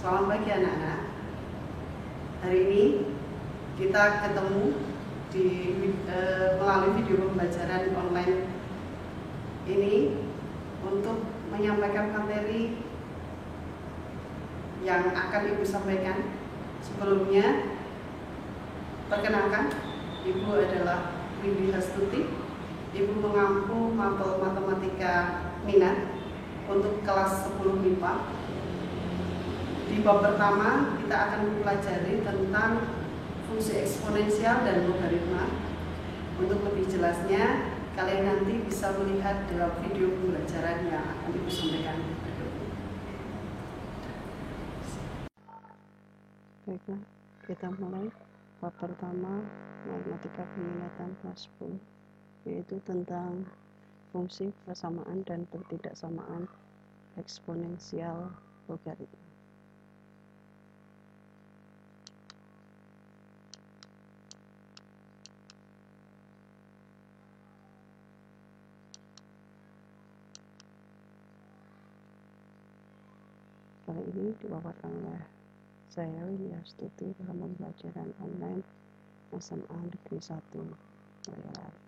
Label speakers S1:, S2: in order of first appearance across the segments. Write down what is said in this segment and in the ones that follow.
S1: Selamat pagi anak-anak. Hari ini kita ketemu melalui video pembelajaran online ini untuk menyampaikan materi yang akan Ibu sampaikan. Sebelumnya, perkenalkan, Ibu adalah Windy Hastuti. Ibu mengampu mapel matematika minat untuk kelas 10 MIPA. Di bab pertama kita akan mempelajari tentang fungsi eksponensial dan logaritma. Untuk lebih jelasnya, kalian nanti bisa melihat dalam video pembelajaran yang akan Ibu sampaikan berikut ini.
S2: Baiklah, kita mulai bab pertama matematika peminatan kelas 10, yaitu tentang fungsi persamaan dan pertidaksamaan eksponensial logaritma. Kali ini dibawakan oleh saya Windy Hastuti dalam pembelajaran online SMA Negeri 1 Boyolali.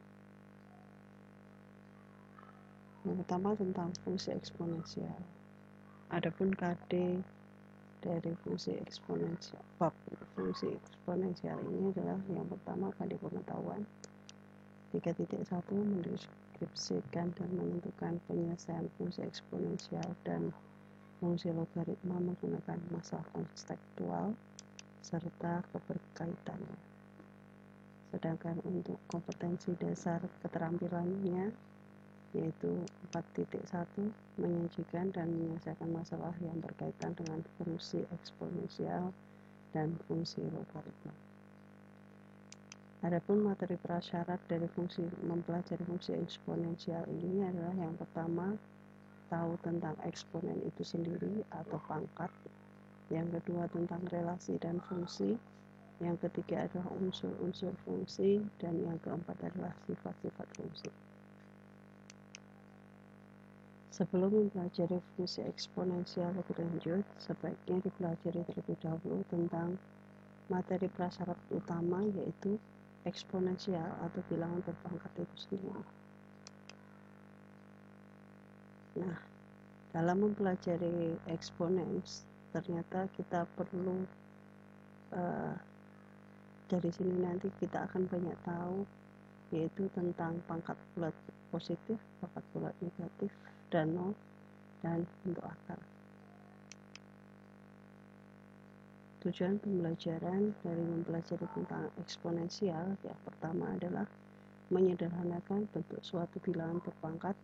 S2: Yang pertama tentang fungsi eksponensial. Adapun KD dari fungsi eksponensial, bab fungsi eksponensial ini adalah yang pertama KD pengetahuan. 3.1 mendeskripsikan dan menentukan penyelesaian fungsi eksponensial dan fungsi logaritma menggunakan masalah konseptual serta keberkaitannya. Sedangkan untuk kompetensi dasar keterampilannya yaitu 4.1 menyajikan dan menyelesaikan masalah yang berkaitan dengan fungsi eksponensial dan fungsi logaritma. Adapun materi prasyarat dari mempelajari fungsi eksponensial ini adalah yang pertama, tahu tentang eksponen itu sendiri atau pangkat. Yang kedua tentang relasi dan fungsi. Yang ketiga adalah unsur-unsur fungsi, dan yang keempat adalah sifat-sifat fungsi. Sebelum mempelajari fungsi eksponensial lebih lanjut, sebaiknya dipelajari terlebih dahulu tentang materi prasyarat utama, yaitu eksponensial atau bilangan berpangkat itu sendiri. Nah, dalam mempelajari eksponen, ternyata kita perlu dari sini nanti kita akan banyak tahu, yaitu tentang pangkat bulat positif, pangkat bulat negatif, dan nol, dan bentuk akar. Tujuan pembelajaran dari mempelajari tentang eksponensial yang pertama adalah menyederhanakan bentuk suatu bilangan berpangkat.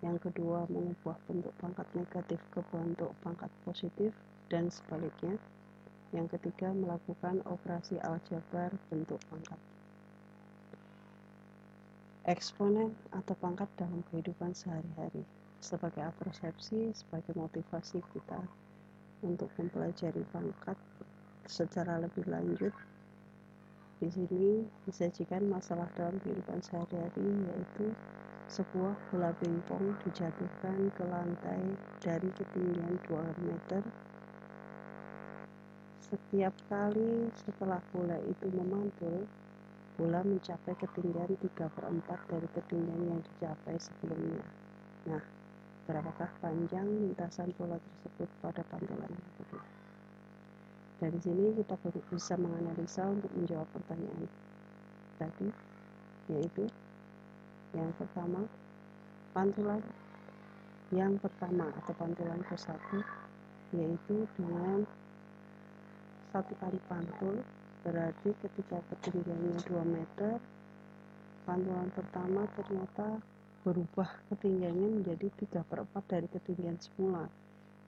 S2: Yang kedua, mengubah bentuk pangkat negatif ke bentuk pangkat positif dan sebaliknya. Yang ketiga, melakukan operasi aljabar bentuk pangkat. Eksponen atau pangkat dalam kehidupan sehari-hari sebagai persepsi, sebagai motivasi kita untuk mempelajari pangkat secara lebih lanjut. Di sini disajikan masalah dalam kehidupan sehari-hari, yaitu sebuah bola pingpong dijatuhkan ke lantai dari ketinggian 2 meter. Setiap kali setelah bola itu memantul, bola mencapai ketinggian 3/4 dari ketinggian yang dicapai sebelumnya. Nah, berapakah panjang lintasan bola tersebut pada pantulan yang kedua? Dari sini kita bisa menganalisa untuk menjawab pertanyaan tadi, yaitu yang pertama, pantulan yang pertama atau pantulan ke-1, yaitu dengan 1 kali pantul, berarti ketika ketinggiannya 2 meter, pantulan pertama ternyata berubah ketinggiannya menjadi 3/4 dari ketinggian semula.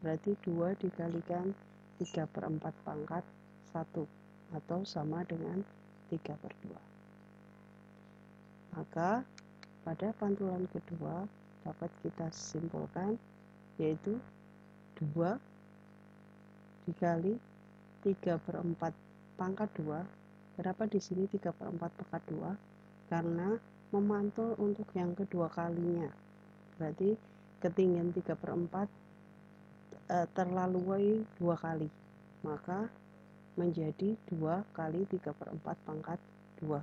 S2: Berarti 2 dikalikan 3/4 pangkat 1 atau sama dengan 3/2. Maka pada pantulan kedua dapat kita simpulkan, yaitu 2 dikali 3/4 pangkat 2. Kenapa di sini 3/4 pangkat 2? Karena memantul untuk yang kedua kalinya. Berarti ketinggian 3/4 terlalui 2 kali. maka menjadi 2 kali 3/4 pangkat 2,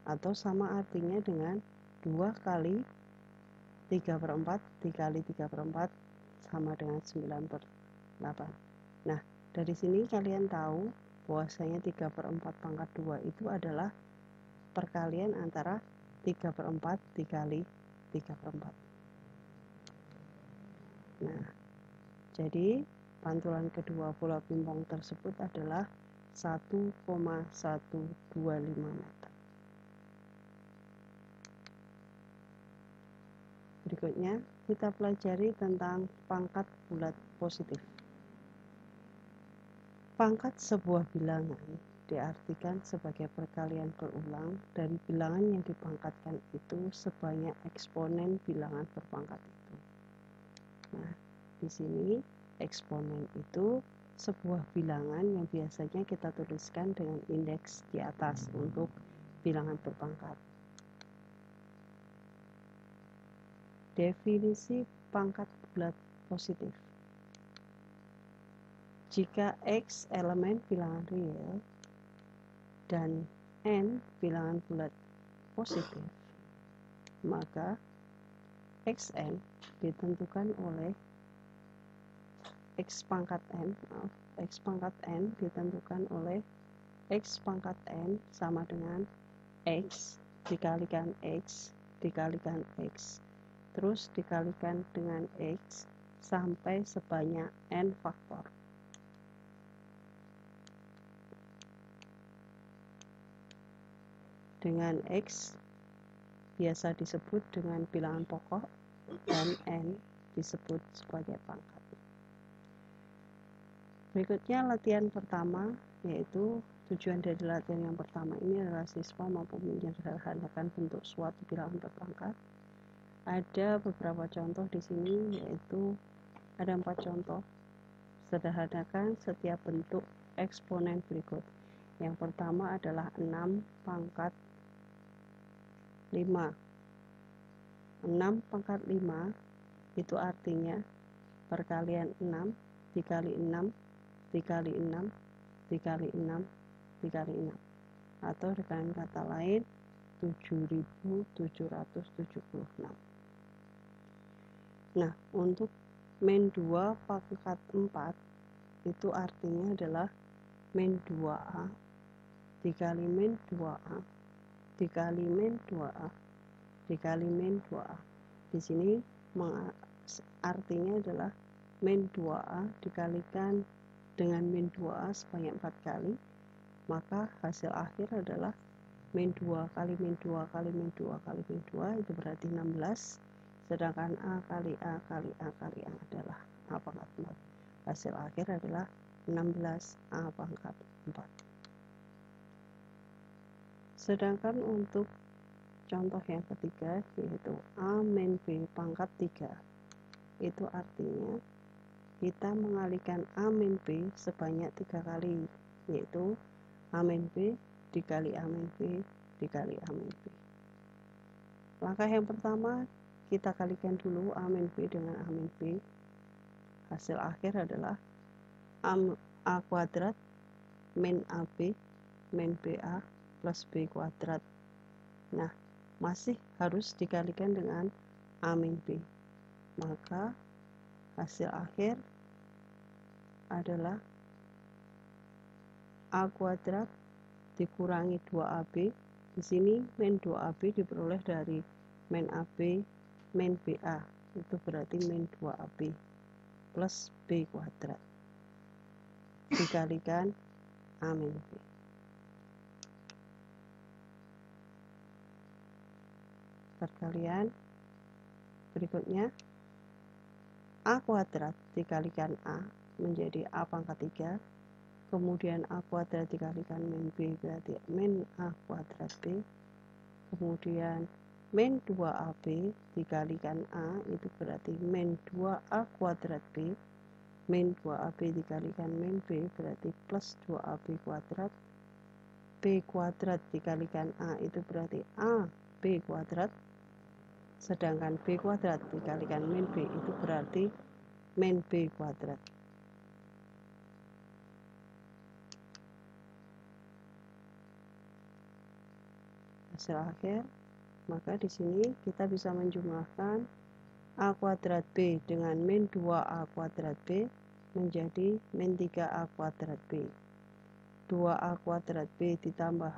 S2: atau sama artinya dengan 2 kali 3/4 dikali 3/4 sama dengan 9/8. Nah, dari sini kalian tahu bahwasanya 3/4 pangkat 2 itu adalah perkalian antara 3/4 dikali 3/4. Nah, jadi pantulan kedua bola pingpong tersebut adalah 1,125 meter. Berikutnya kita pelajari tentang pangkat bulat positif. Pangkat sebuah bilangan diartikan sebagai perkalian berulang dari bilangan yang dipangkatkan itu sebanyak eksponen bilangan berpangkat itu. Nah, di sini eksponen itu sebuah bilangan yang biasanya kita tuliskan dengan indeks di atas untuk bilangan berpangkat. Definisi pangkat bulat positif. Jika X elemen bilangan real dan N bilangan bulat positif, maka Xn ditentukan oleh X pangkat N ditentukan oleh X pangkat N sama dengan X dikalikan X dikalikan X terus dikalikan dengan X sampai sebanyak N faktor. Dengan X biasa disebut dengan bilangan pokok dan N disebut sebagai pangkat. Berikutnya latihan pertama, yaitu tujuan dari latihan yang pertama ini adalah siswa mampu menyederhanakan bentuk suatu bilangan berpangkat. Ada beberapa contoh di sini, yaitu ada 4 contoh. Sederhanakan setiap bentuk eksponen berikut. Yang pertama adalah 6 pangkat 5. 6 pangkat 5 itu artinya perkalian 6 dikali 6 dikali 6 dikali 6 dikali 6, atau dengan kata lain 7.776. Nah, untuk min 2 pangkat 4 itu artinya adalah min 2A dikali min 2A dikali min 2A dikali min 2A. Di sini artinya adalah min 2A dikalikan dengan min 2A sebanyak 4 kali, maka hasil akhir adalah min 2 kali min 2 kali min 2 kali min 2 itu berarti 16, sedangkan A kali A kali A kali A adalah A pangkat 4. Hasil akhir adalah 16 A pangkat 4. Sedangkan untuk contoh yang ketiga, yaitu A min B pangkat 3, itu artinya kita mengalihkan A min B sebanyak 3 kali, yaitu A min B dikali A min B dikali A min B. Langkah yang pertama, kita kalikan dulu A min B dengan A min B. Hasil akhir adalah A kuadrat min AB min BA plus B kuadrat. Nah, masih harus dikalikan dengan A min B. Maka hasil akhir adalah A kuadrat dikurangi 2AB. Di sini min 2AB diperoleh dari min AB min BA. Itu berarti min 2AB plus B kuadrat dikalikan A min B. Perkalian berikutnya, A kuadrat dikalikan A menjadi A pangkat 3, kemudian A kuadrat dikalikan min B berarti min A kuadrat B, kemudian min 2AB dikalikan A itu berarti min 2A kuadrat B, min 2AB dikalikan min B berarti plus 2AB kuadrat, B kuadrat dikalikan A itu berarti A B kuadrat, sedangkan B kuadrat dikalikan min B itu berarti min B kuadrat. hasil akhir, maka di sini kita bisa menjumlahkan A kuadrat B dengan min 2A kuadrat B menjadi min 3A kuadrat B. 2A kuadrat B ditambah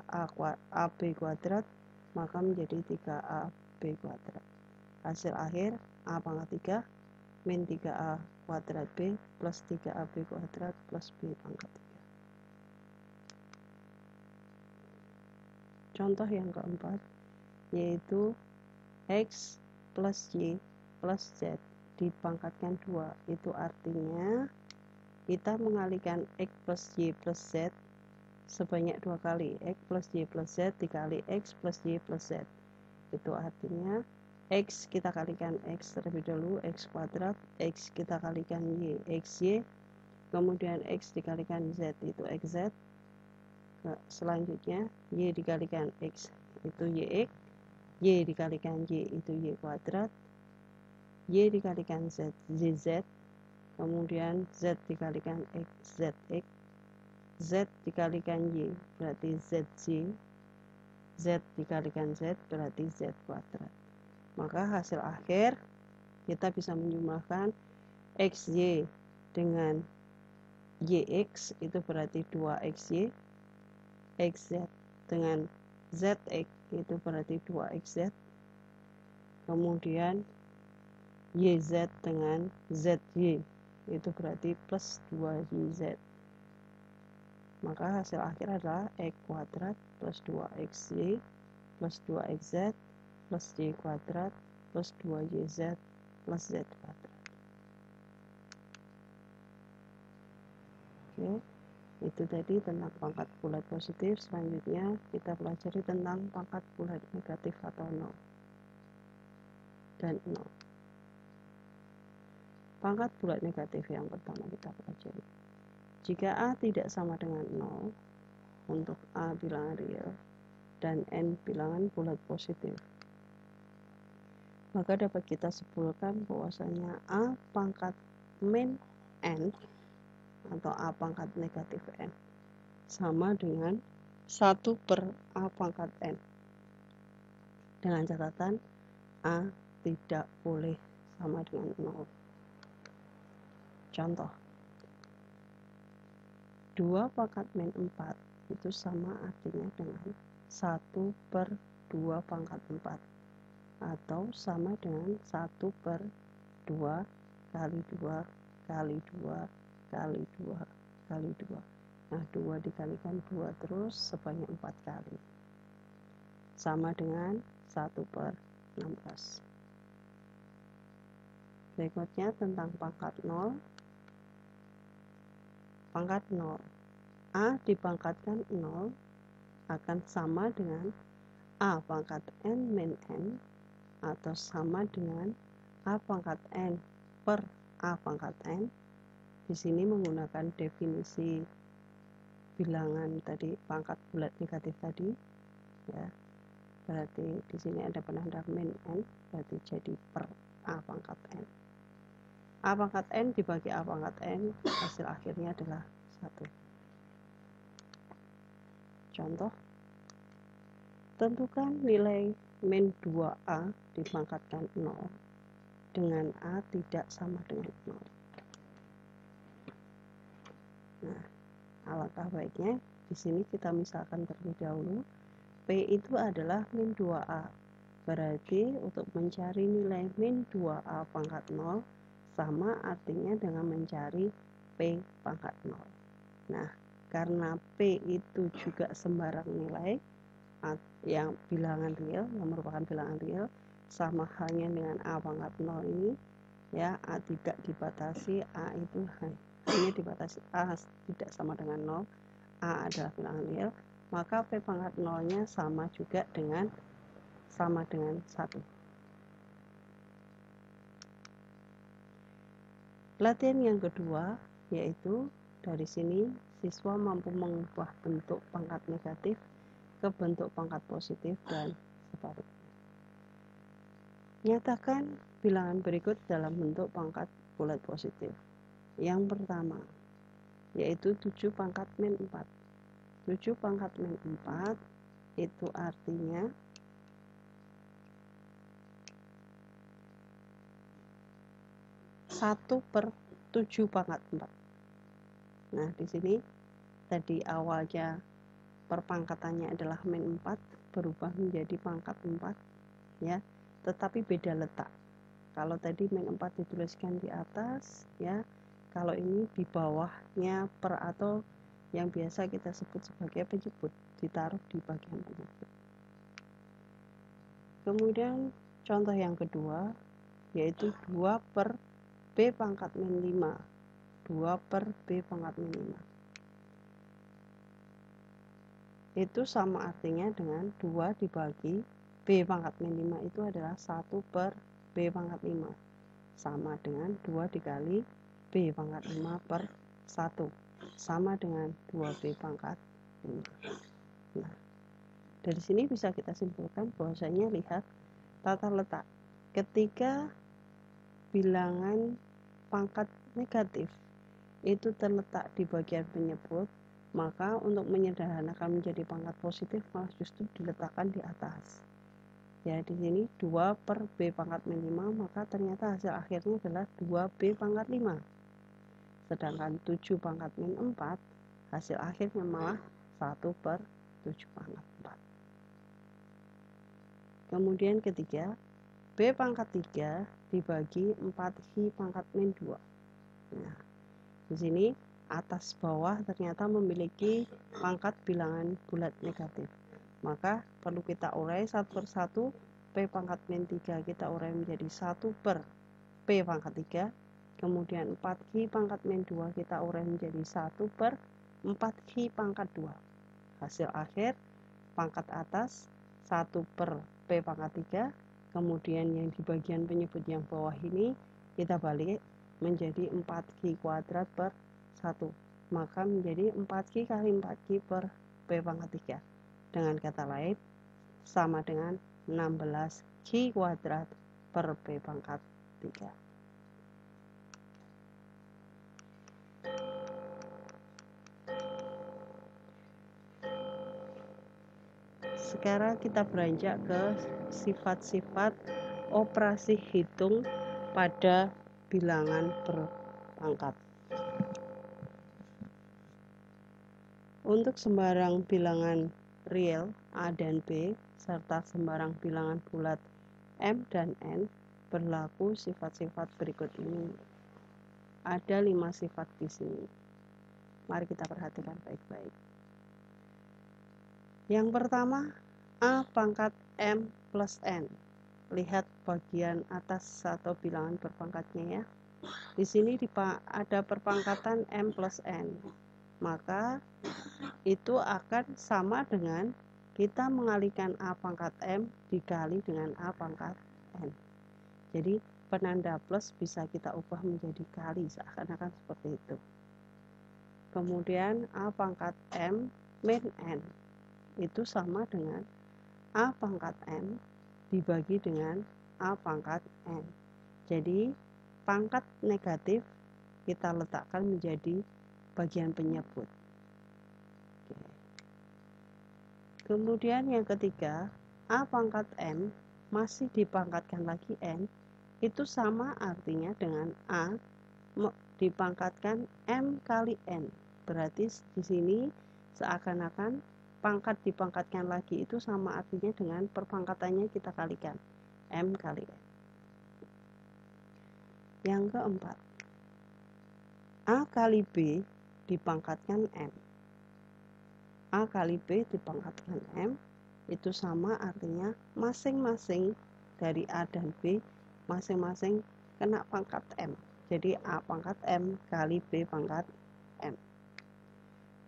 S2: AB kuadrat, maka menjadi 3AB kuadrat. Hasil akhir A pangkat 3 min 3A kuadrat B plus 3AB kuadrat plus B pangkat 3. Contoh yang keempat, yaitu X plus Y plus Z dipangkatkan 2. Itu artinya kita mengalihkan X plus Y plus Z sebanyak 2 kali. X plus Y plus Z dikali X plus Y plus Z. Itu artinya X kita kalikan X terlebih dahulu, X kuadrat, X kita kalikan Y, XY, kemudian X dikalikan Z, itu XZ. Selanjutnya Y dikalikan X, itu YX, Y dikalikan Y, itu Y kuadrat, Y dikalikan Z, ZZ, kemudian Z dikalikan X, ZX, Z dikalikan Y, berarti ZY, Z dikalikan Z, berarti Z kuadrat. Maka hasil akhir kita bisa menjumlahkan XY dengan YX, itu berarti 2XY, XZ dengan ZX, itu berarti 2XZ, kemudian YZ dengan ZY, itu berarti plus 2YZ. Maka hasil akhir adalah X kuadrat plus 2XY plus 2XZ plus Y kuadrat plus 2YZ plus Z kuadrat. Oke, itu tadi tentang pangkat bulat positif. Selanjutnya kita pelajari tentang pangkat bulat negatif atau 0 dan 0. Pangkat bulat negatif yang pertama kita pelajari. Jika A tidak sama dengan 0 untuk A bilangan real dan N bilangan bulat positif, maka dapat kita simpulkan bahwasanya A pangkat min N atau A pangkat negatif N sama dengan 1 per A pangkat N, dengan catatan A tidak boleh sama dengan 0. Contoh, 2 pangkat min 4 itu sama artinya dengan 1 per 2 pangkat 4, atau sama dengan 1 per 2 kali 2 kali 2 kali 2 kali 2. Nah, 2 dikalikan 2 terus sebanyak 4 kali, sama dengan 1 per 16. Berikutnya tentang pangkat 0. Pangkat 0, A dipangkatkan 0 akan sama dengan A pangkat N min N, atau sama dengan A pangkat N per A pangkat N. Di sini menggunakan definisi bilangan tadi, pangkat bulat negatif tadi, ya. Berarti di sini ada penanda min N, berarti jadi per A pangkat N. A pangkat N dibagi A pangkat N, hasil akhirnya adalah 1. Contoh, tentukan nilai min 2A dipangkatkan 0 dengan A tidak sama dengan 0. Nah, alangkah baiknya di sini kita misalkan terlebih dahulu P itu adalah min 2A. Berarti untuk mencari nilai min 2A pangkat 0 sama artinya dengan mencari P pangkat 0. Nah, karena P itu juga sembarang nilai yang bilangan real, yang merupakan bilangan real, sama halnya dengan A pangkat 0 ini, ya, A tidak dibatasi, A itu hanya dibatasi A tidak sama dengan 0, A adalah bilangan real, maka P pangkat 0-nya sama juga dengan 1. Latihan yang kedua, yaitu dari sini siswa mampu mengubah bentuk pangkat negatif ke bentuk pangkat positif dan sebaliknya. Nyatakan bilangan berikut dalam bentuk pangkat bulat positif. Yang pertama, yaitu 7 pangkat min 4. 7 pangkat min 4 itu artinya 1/7 pangkat 4. Nah, di sini tadi awalnya perpangkatannya adalah min 4, berubah menjadi pangkat 4 ya, tetapi beda letak. Kalau tadi min 4 dituliskan di atas ya, kalau ini di bawahnya per atau yang biasa kita sebut sebagai penyebut, ditaruh di bagian penyebut. Kemudian contoh yang kedua yaitu 2/B pangkat min 5. 2/B pangkat min 5. Itu sama artinya dengan 2 dibagi B pangkat min 5 itu adalah 1/B pangkat 5. Sama dengan 2 dikali B pangkat 5/1. Sama dengan 2B pangkat 5. Nah, dari sini bisa kita simpulkan bahwasanya lihat tata letak. Ketika bilangan pangkat negatif itu terletak di bagian penyebut, maka untuk menyederhanakan menjadi pangkat positif malah justru diletakkan di atas. Ya, di sini 2/B pangkat min 5, maka ternyata hasil akhirnya adalah 2B pangkat 5. Sedangkan 7 pangkat min 4, hasil akhirnya malah 1/7 pangkat 4. Kemudian ketiga, B pangkat 3 dibagi 4I pangkat min 2. Nah, di sini atas bawah ternyata memiliki pangkat bilangan bulat negatif. Maka perlu kita urai satu persatu. P pangkat min 3 kita urai menjadi 1/P pangkat 3. Kemudian 4I pangkat min 2 kita urai menjadi 1/4I pangkat 2. Hasil akhir pangkat atas 1/P pangkat 3. Kemudian yang di bagian penyebut yang bawah ini kita balik menjadi 4I kuadrat per 1. Maka menjadi 4I kali 4I per P pangkat 3. Dengan kata lain sama dengan 16I kuadrat per P pangkat 3. Sekarang kita beranjak ke sifat-sifat operasi hitung pada bilangan berpangkat. Untuk sembarang bilangan real A dan B serta sembarang bilangan bulat M dan N berlaku sifat-sifat berikut ini. Ada 5 sifat di sini. Mari kita perhatikan baik-baik. Yang pertama, A pangkat M plus N. Lihat bagian atas atau bilangan berpangkatnya ya. Di sini ada perpangkatan M plus N. Maka itu akan sama dengan kita mengalihkan A pangkat M dikali dengan A pangkat N. Jadi penanda plus bisa kita ubah menjadi kali, seakan-akan seperti itu. Kemudian A pangkat M min N itu sama dengan A pangkat M dibagi dengan A pangkat N. Jadi pangkat negatif kita letakkan menjadi bagian penyebut. Kemudian yang ketiga, A pangkat M masih dipangkatkan lagi N, itu sama artinya dengan A dipangkatkan M kali N. Berarti di sini seakan-akan pangkat dipangkatkan lagi itu sama artinya dengan perpangkatannya kita kalikan M kali N. Yang keempat, A kali B dipangkatkan M. A kali B dipangkatkan M itu sama artinya masing-masing dari A dan B masing-masing kena pangkat M. Jadi A pangkat M kali B pangkat M.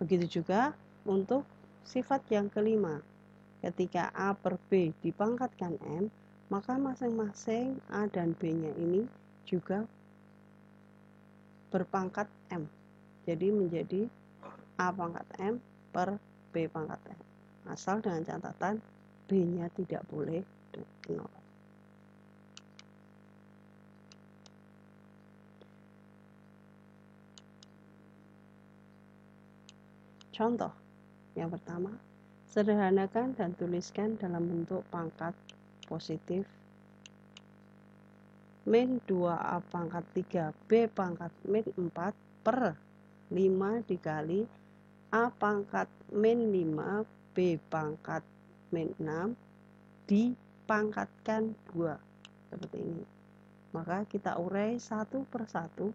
S2: Begitu juga untuk sifat yang kelima. Ketika A per B dipangkatkan M, maka masing-masing A dan B-nya ini juga berpangkat M. Jadi menjadi A pangkat M per B pangkat M. Asal dengan catatan B-nya tidak boleh 0. Contoh yang pertama, sederhanakan dan tuliskan dalam bentuk pangkat positif min 2A pangkat 3B pangkat min 4 per 5 dikali A pangkat min 5B pangkat min 6 dipangkatkan 2. Seperti ini. Maka kita urai satu persatu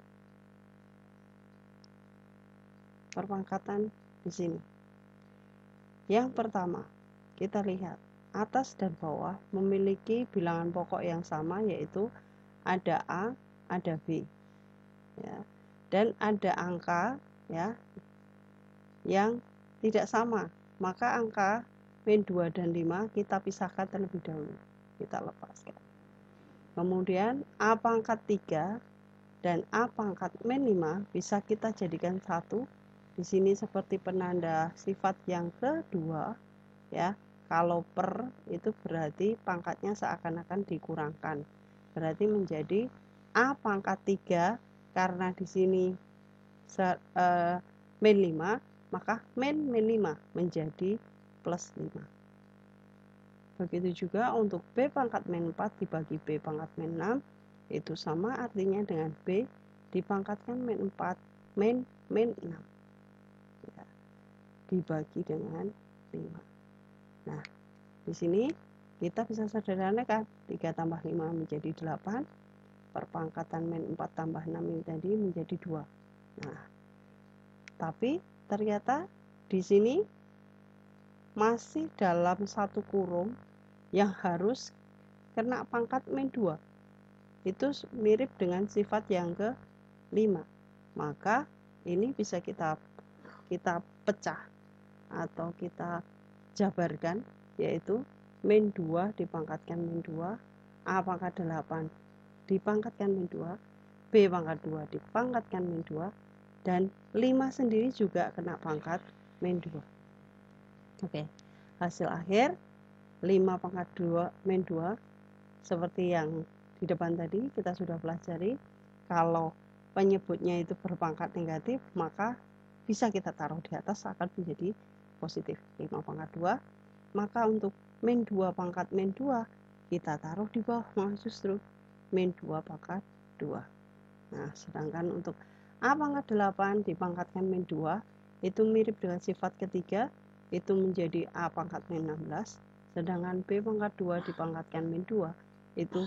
S2: perpangkatan di sini. Yang pertama, kita lihat atas dan bawah memiliki bilangan pokok yang sama, yaitu ada A, ada B, ya, dan ada angka ya yang tidak sama. Maka angka min 2 dan 5 kita pisahkan terlebih dahulu, kita lepaskan. Kemudian A pangkat 3 dan A pangkat min 5 bisa kita jadikan satu. Di sini seperti penanda sifat yang kedua, ya. Kalau per itu berarti pangkatnya seakan-akan dikurangkan. Berarti menjadi A pangkat 3, karena di sini min 5, maka min 5 menjadi plus 5. Begitu juga untuk B pangkat min 4 dibagi B pangkat min 6, itu sama artinya dengan B dipangkatkan min 4 min 6. Ya, dibagi dengan 5. Nah, di sini kita bisa sederhanakan 3 tambah 5 menjadi 8, perpangkatan min 4 tambah 6 ini tadi menjadi 2. Nah, tapi ternyata di sini masih dalam satu kurung yang harus kena pangkat min 2. Itu mirip dengan sifat yang ke-5. Maka ini bisa kita pecah atau kita jabarkan, yaitu min 2 dipangkatkan min 2, A pangkat 8 dipangkatkan min 2, B pangkat 2 dipangkatkan min 2, dan 5 sendiri juga kena pangkat min 2. Oke, hasil akhir 5 pangkat 2 min 2 seperti yang di depan tadi kita sudah pelajari. Kalau penyebutnya itu berpangkat negatif, maka bisa kita taruh di atas, akan menjadi positif 5 pangkat 2. Maka untuk min 2 pangkat min 2 kita taruh di bawah, justru min 2 pangkat 2. Nah, sedangkan untuk A pangkat 8 dipangkatkan min 2 itu mirip dengan sifat ketiga, itu menjadi A pangkat min 16. Sedangkan B pangkat 2 dipangkatkan min 2 itu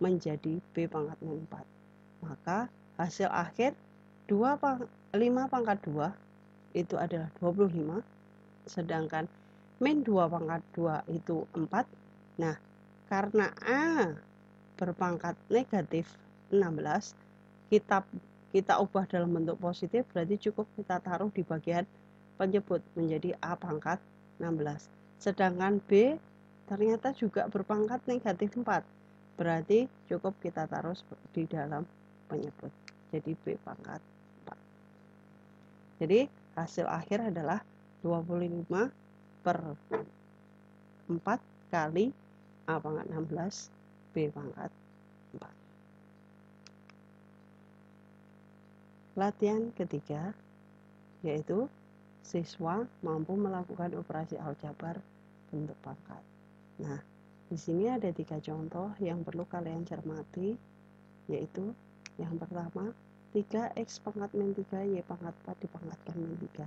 S2: menjadi B pangkat min 4. Maka hasil akhir 5 pangkat 2 itu adalah 25. Sedangkan min 2 pangkat 2 itu 4. Nah, karena A berpangkat negatif 16, kita ubah dalam bentuk positif, berarti cukup kita taruh di bagian penyebut menjadi A pangkat 16. Sedangkan B ternyata juga berpangkat negatif 4, berarti cukup kita taruh di dalam penyebut, jadi B pangkat 4. Jadi hasil akhir adalah 25 per 4 kali A pangkat 16 B pangkat 4. Latihan ketiga, yaitu siswa mampu melakukan operasi aljabar bentuk pangkat. Nah, di sini ada 3 contoh yang perlu kalian cermati, yaitu yang pertama 3x pangkat min 3 y pangkat 4 dipangkatkan min 3.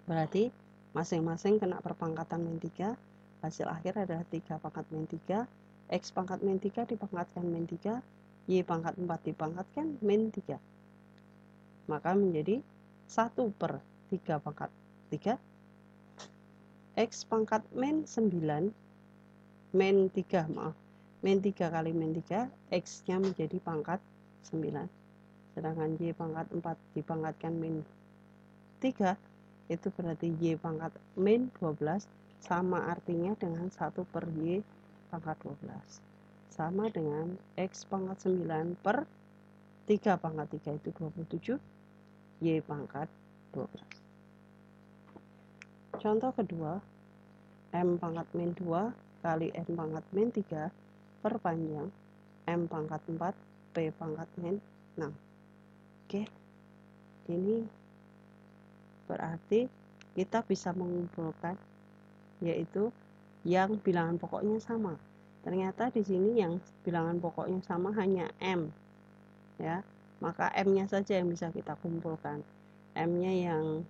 S2: Berarti masing-masing kena perpangkatan min 3. Hasil akhir adalah 3 pangkat min 3, x pangkat min 3 dipangkatkan min 3, y pangkat 4 dipangkatkan min 3. Maka menjadi 1 per 3 pangkat 3. X pangkat min 9, min 3 kali min 3, X nya menjadi pangkat 9. Sedangkan Y pangkat 4 dipangkatkan min 3, itu berarti Y pangkat min 12, sama artinya dengan 1 per Y pangkat 12. Sama dengan X pangkat 9 per 3 pangkat 3 itu 27, Y pangkat 12. Contoh kedua, M pangkat min 2 kali N pangkat min 3 perpanjang M pangkat 4 P pangkat min 6. Oke, ini berarti kita bisa mengumpulkan, yaitu yang bilangan pokoknya sama, Ternyata di sini yang bilangan pokoknya sama hanya M, ya. Maka M-nya saja yang bisa kita kumpulkan. M-nya yang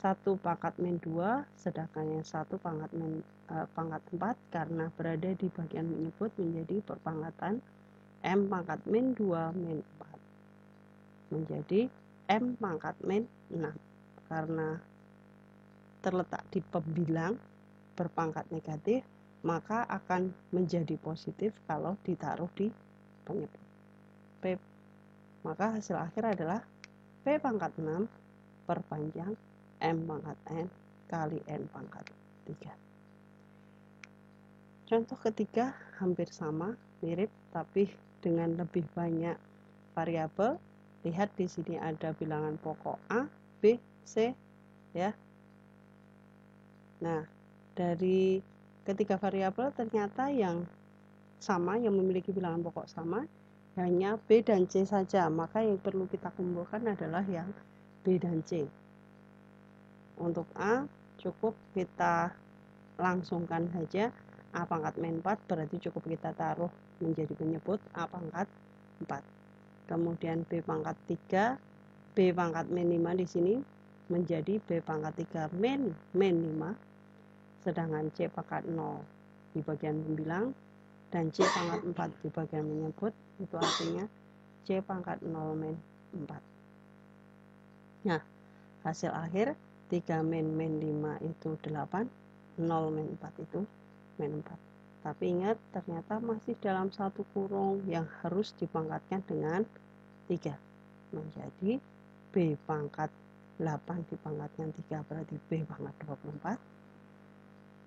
S2: 1 pangkat min 2, sedangkan yang 1 pangkat 4 karena berada di bagian menyebut menjadi perpangkatan M pangkat min 2 min 4 menjadi M pangkat min 6 karena terletak di pembilang berpangkat negatif, maka akan menjadi positif kalau ditaruh di penyebut P. Maka hasil akhir adalah P pangkat 6 perpanjang M pangkat N kali N pangkat 3. Contoh ketiga hampir sama, mirip, tapi dengan lebih banyak variabel. Lihat di sini ada bilangan pokok A, B, C, ya. Nah, dari ketiga variabel ternyata yang sama, yang memiliki bilangan pokok sama, hanya B dan C saja. Maka yang perlu kita kumpulkan adalah yang B dan C. Untuk A, cukup kita langsungkan saja A pangkat min 4, berarti cukup kita taruh menjadi penyebut A pangkat 4. Kemudian B pangkat 3, B pangkat min 5 di sini menjadi B pangkat 3 min 5. Sedangkan C pangkat 0 di bagian pembilang dan C pangkat 4 di bagian menyebut, itu artinya C pangkat 0 min 4. Nah, hasil akhir 3 min 5 itu 8, 0 min 4 itu min 4. Tapi ingat, ternyata masih dalam satu kurung yang harus dipangkatkan dengan 3. Menjadi B pangkat 8 dipangkatkan 3 berarti B pangkat 24.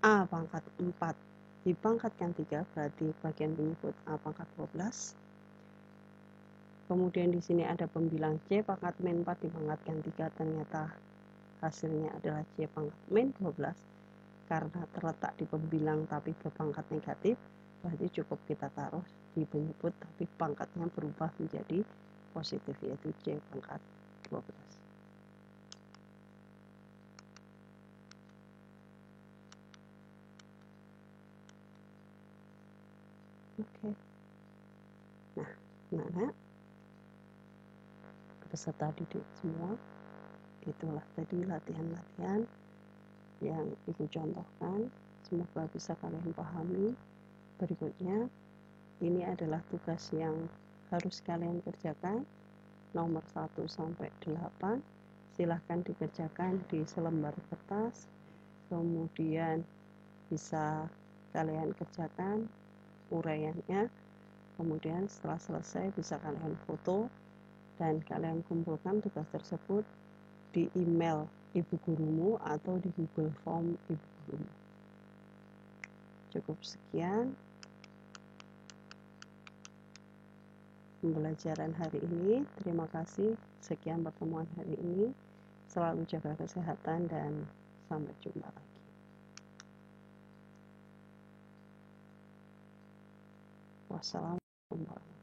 S2: A pangkat 4 dipangkatkan 3 berarti bagian penyebut A pangkat 12. Kemudian di sini ada pembilang C pangkat min 4 dipangkatkan 3, ternyata hasilnya adalah C pangkat min 12. Karena terletak di pembilang tapi berpangkat negatif, berarti cukup kita taruh di penyebut tapi pangkatnya berubah menjadi positif, yaitu C pangkat 12. Oke. Nah, anak-anak peserta didik semua, itulah tadi latihan-latihan yang Ibu contohkan. Semoga bisa kalian pahami. Berikutnya, ini adalah tugas yang harus kalian kerjakan, nomor 1 sampai 8. Silahkan dikerjakan di selembar kertas, kemudian bisa kalian kerjakan uraiannya, kemudian setelah selesai bisa kalian foto dan kalian kumpulkan tugas tersebut di email ibu gurumu atau di Google Form ibu gurumu. Cukup sekian pembelajaran hari ini. Terima kasih. Sekian pertemuan hari ini. Selalu jaga kesehatan dan sampai jumpa lagi. Wassalamualaikum warahmatullahi wabarakatuh.